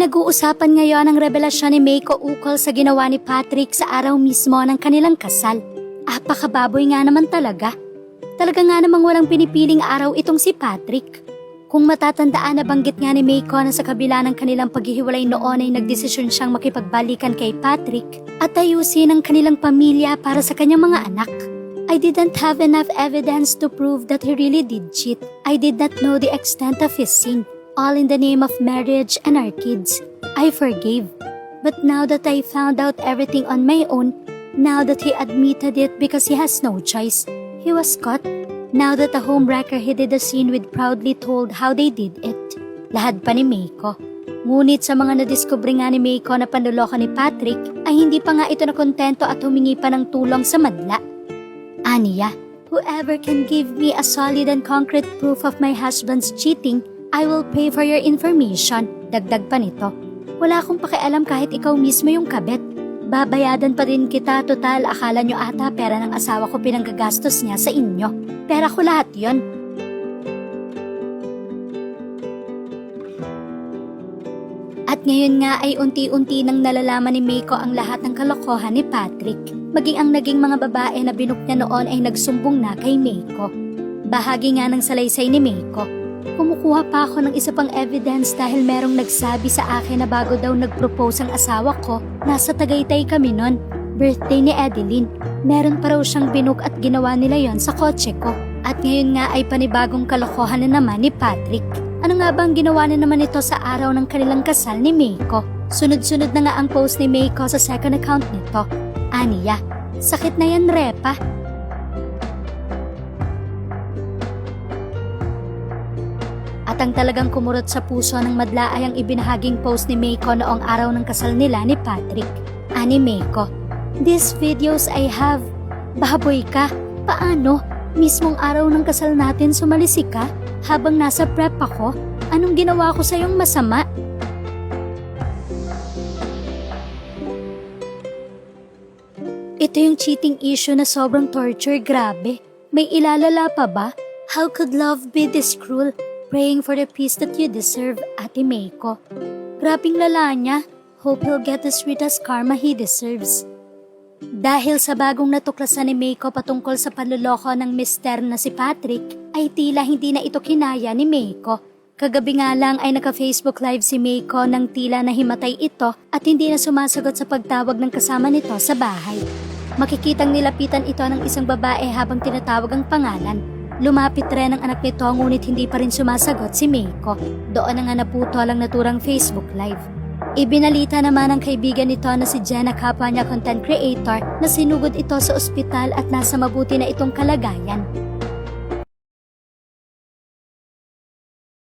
Pinag-uusapan ngayon ang revelasyon ni Meiko ukol sa ginawa ni Patrick sa araw mismo ng kanilang kasal. Apakababoy nga naman talaga. Talaga nga namang walang pinipiling araw itong si Patrick. Kung matatandaan, nabanggit nga ni Meiko na sa kabila ng kanilang paghihiwalay noon ay nagdesisyon siyang makipagbalikan kay Patrick at ayusin ang kanilang pamilya para sa kanyang mga anak. I didn't have enough evidence to prove that he really did cheat. I did not know the extent of his sin, all in the name of marriage and our kids. I forgave. But now that I found out everything on my own, now that he admitted it because he has no choice, he was caught. Now that the homewrecker he did the scene with proudly told how they did it. Lahad pa ni Meiko. Ngunit sa mga nadiskubre nga ni Meiko na panloloko ni Patrick, ay hindi pa nga ito nakontento at humingi pa ng tulong sa madla. Aniya, whoever can give me a solid and concrete proof of my husband's cheating, I will pay for your information. Dagdag pa nito. Wala akong pakialam kahit ikaw mismo yung kabit. Babayadan pa rin kita, total akala nyo ata pera ng asawa ko pinanggagastos niya sa inyo. Pera ko lahat yon. At ngayon nga ay unti-unti nang nalalaman ni Meiko ang lahat ng kalokohan ni Patrick. Maging ang naging mga babae na binook niya noon ay nagsumbong na kay Meiko. Bahagi nga ng salaysay ni Meiko. Kumukuha pa ako ng isa pang evidence dahil merong nagsabi sa akin na bago daw nag-propose ang asawa ko, nasa Tagaytay kami nun. Birthday ni Edeline. Meron pa raw siyang binook at ginawa nila yon sa kotse ko. At ngayon nga ay panibagong kalokohan na naman ni Patrick. Ano nga bang ginawa na naman ito sa araw ng kanilang kasal ni Meiko? Sunod-sunod na nga ang post ni Meiko sa second account nito. Aniya, sakit na yan, Repa. At ang talagang kumurot sa puso ng madla ay ang ibinahaging post ni Meiko noong araw ng kasal nila ni Patrick. Ani Meiko, "These videos I have." Baboy ka, paano? Mismong araw ng kasal natin sumalisi ka? Habang nasa prep ako? Anong ginawa ko sa iyong masama? Ito yung cheating issue na sobrang torture, grabe. May ilalala pa ba? How could love be this cruel? Praying for the peace that you deserve, Ate Meiko. Grabing lala niya. Hope he'll get the sweetest karma he deserves. Dahil sa bagong natuklasan ni Meiko patungkol sa panloloko ng mister na si Patrick, ay tila hindi na ito kinaya ni Meiko. Kagabi nga lang ay naka-Facebook live si Meiko nang tila nahimatay ito at hindi na sumasagot sa pagtawag ng kasama nito sa bahay. Makikitang nilapitan ito ng isang babae habang tinatawag ang pangalan. Lumapit rin ang anak nito ngunit hindi pa rin sumasagot si Meiko. Doon na nga naputol ang naturang Facebook live. Ibinalita naman ng kaibigan nito na si Jenna, kapwa niya content creator, na sinugod ito sa ospital at nasa mabuti na itong kalagayan.